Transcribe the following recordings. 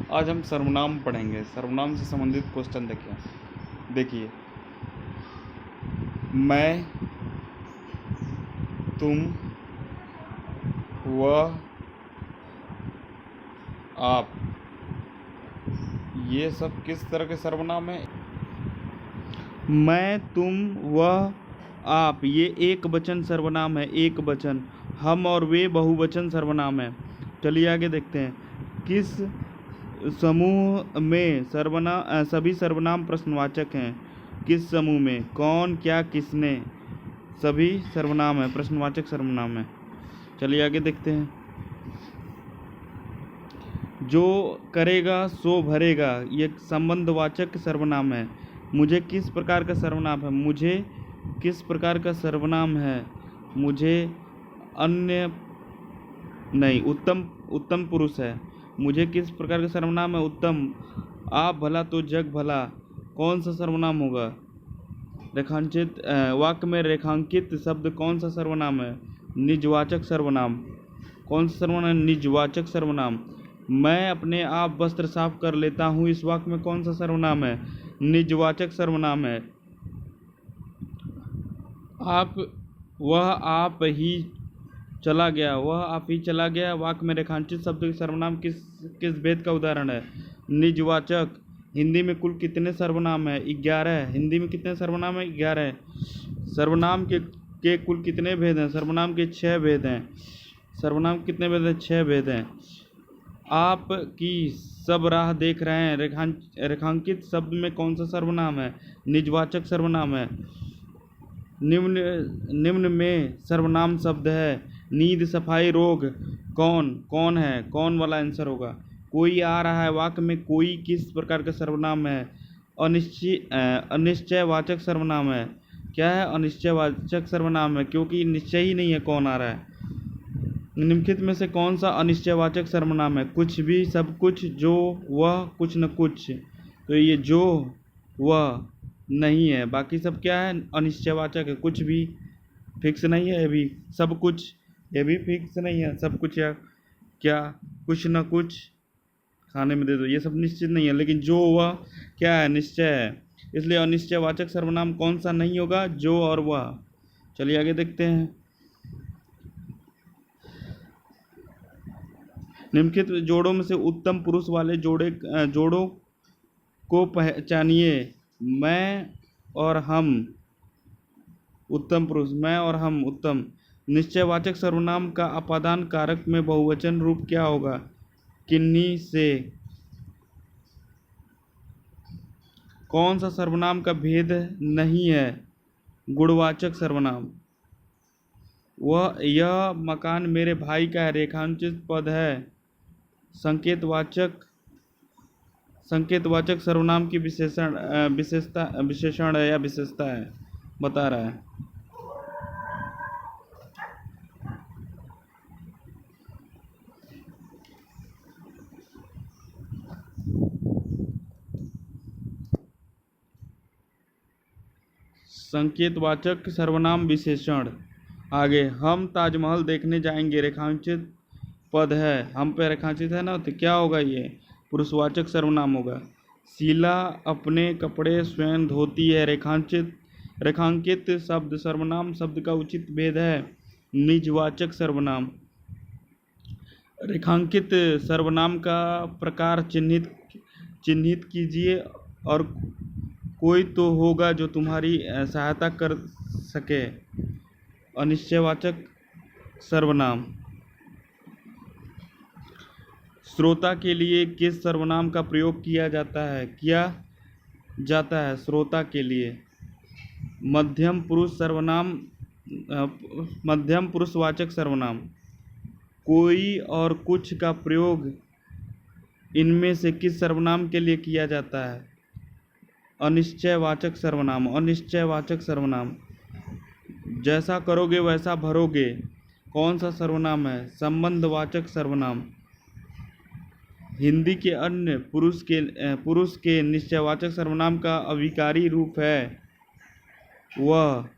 आज हम सर्वनाम पढ़ेंगे। सर्वनाम से संबंधित क्वेश्चन देखिए। मैं, तुम, वह, आप, ये सब किस तरह के सर्वनाम हैं? मैं, तुम, वह, आप ये एक वचन सर्वनाम है, एक वचन। हम और वे बहुवचन सर्वनाम है। चलिए आगे देखते हैं। किस समूह में सभी सर्वनाम प्रश्नवाचक हैं? किस समूह में? कौन, क्या, किसने, सभी सर्वनाम है, प्रश्नवाचक सर्वनाम है। चलिए आगे देखते हैं। जो करेगा सो भरेगा, ये संबंधवाचक सर्वनाम है। मुझे किस प्रकार का सर्वनाम है? मुझे किस प्रकार का सर्वनाम है? मुझे अन्य नहीं, उत्तम उत्तम पुरुष है। मुझे किस प्रकार का सर्वनाम है? उत्तम। आप भला तो जग भला, कौन सा सर्वनाम होगा? रेखांकित वाक्य में रेखांकित शब्द कौन सा सर्वनाम है? निजवाचक सर्वनाम। कौन सा सर्वनाम? निजवाचक सर्वनाम। मैं अपने आप वस्त्र साफ कर लेता हूँ, इस वाक्य में कौन सा सर्वनाम है? निजवाचक सर्वनाम है। आप, वह आप ही चला गया, वह आप ही चला गया, वाक्य में रेखांकित शब्द के सर्वनाम किस किस भेद का उदाहरण है? निजवाचक। हिंदी में कुल कितने सर्वनाम है? 11। हिंदी में कितने सर्वनाम है? 11। सर्वनाम के कुल कितने भेद हैं? सर्वनाम के 6 भेद हैं। सर्वनाम कितने भेद हैं? 6 भेद हैं। आप की सब राह देख रहे हैं, रेखांकित शब्द में कौन सा सर्वनाम है? निजवाचक सर्वनाम है। निम्न में सर्वनाम शब्द है। नींद, सफाई, रोग। कौन कौन है? कौन वाला आंसर होगा। कोई आ रहा है, वाक्य में कोई किस प्रकार का सर्वनाम है? अनिश्चयवाचक सर्वनाम है। क्या है? अनिश्चयवाचक सर्वनाम है, क्योंकि निश्चय ही नहीं है कौन आ रहा है। निम्नलिखित में से कौन सा अनिश्चयवाचक सर्वनाम है? कुछ भी, सब कुछ, जो, वह, कुछ न कुछ। तो ये जो, वह नहीं है, बाकी सब क्या है? अनिश्चयवाचक है। कुछ भी फिक्स नहीं है, ये भी। सब कुछ, ये भी फिक्स नहीं है। सब कुछ या क्या, कुछ न कुछ खाने में दे दो, ये सब निश्चित नहीं है। लेकिन जो, वह क्या है? निश्चय है। इसलिए अनिश्चयवाचक सर्वनाम कौन सा नहीं होगा? जो और वह। चलिए आगे देखते हैं। निम्नलिखित जोड़ों में से उत्तम पुरुष वाले जोड़ों को पहचानिए। मैं और हम, उत्तम पुरुष। मैं और हम, उत्तम। निश्चयवाचक सर्वनाम का अपादान कारक में बहुवचन रूप क्या होगा? किन्हीं से। कौन सा सर्वनाम का भेद नहीं है? गुणवाचक सर्वनाम। यह मकान मेरे भाई का है, रेखांकित पद है। संकेतवाचक सर्वनाम की विशेषण है या विशेषता है, बता रहा है। संकेतवाचक सर्वनाम विशेषण। आगे, हम ताजमहल देखने जाएंगे, रेखांकित पद है। हम पे रेखांकित है ना, तो क्या होगा? ये पुरुषवाचक सर्वनाम होगा। शीला अपने कपड़े स्वयं धोती है, रेखांकित शब्द सर्वनाम शब्द का उचित भेद है निजवाचक सर्वनाम। रेखांकित सर्वनाम का प्रकार चिन्हित कीजिए, और कोई तो होगा जो तुम्हारी सहायता कर सके। अनिश्चयवाचक सर्वनाम। श्रोता के लिए किस सर्वनाम का प्रयोग किया जाता है? श्रोता के लिए मध्यम पुरुष सर्वनाम, मध्यम पुरुषवाचक सर्वनाम। कोई और कुछ का प्रयोग इनमें से किस सर्वनाम के लिए किया जाता है? अनिश्चयवाचक सर्वनाम। अनिश्चयवाचक सर्वनाम। जैसा करोगे वैसा भरोगे, कौन सा सर्वनाम है? संबंधवाचक सर्वनाम। हिंदी के अन्य पुरुष के निश्चयवाचक सर्वनाम का अविकारी रूप है वह।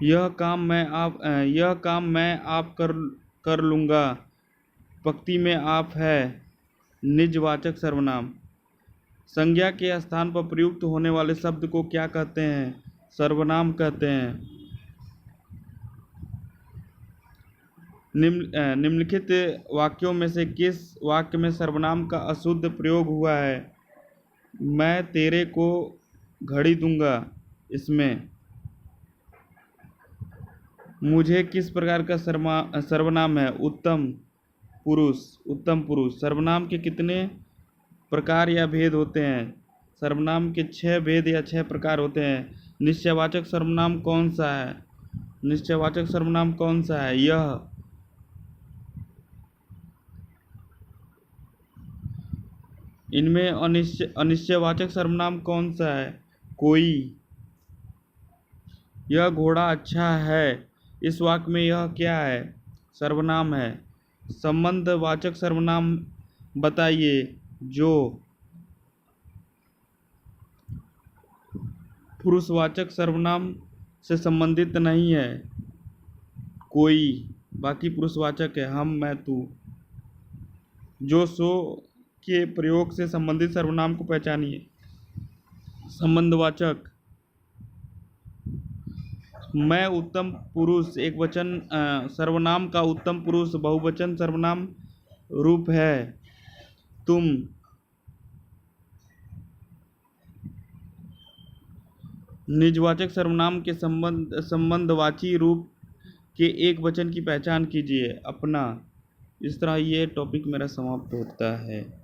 यह काम मैं आप कर लूँगा। पंक्ति में आप है निजवाचक सर्वनाम। संज्ञा के स्थान पर प्रयुक्त होने वाले शब्द को क्या कहते हैं? सर्वनाम कहते हैं। निम्नलिखित वाक्यों में से किस वाक्य में सर्वनाम का अशुद्ध प्रयोग हुआ है? मैं तेरे को घड़ी दूंगा। इसमें मुझे किस प्रकार का सर्वनाम है? उत्तम पुरुष। उत्तम पुरुष। सर्वनाम के कितने प्रकार या भेद होते हैं? सर्वनाम के 6 भेद या 6 प्रकार होते हैं। निश्चयवाचक सर्वनाम कौन सा है? निश्चयवाचक सर्वनाम कौन सा है? यह। इनमें अनिश्चयवाचक सर्वनाम कौन सा है? कोई। यह घोड़ा अच्छा है। इस वाक्य में यह क्या है? सर्वनाम है। संबंधवाचक सर्वनाम बताइए जो पुरुषवाचक सर्वनाम से संबंधित नहीं है। कोई। बाकी पुरुषवाचक है। हम, मैं, तू। जो, सो के प्रयोग से संबंधित सर्वनाम को पहचानिए। संबंधवाचक। मैं उत्तम पुरुष एक वचन सर्वनाम का उत्तम पुरुष बहुवचन सर्वनाम रूप है। तुम। निजवाचक सर्वनाम के संबंधवाची रूप के एक वचन की पहचान कीजिए। अपना। इस तरह ये टॉपिक मेरा समाप्त होता है।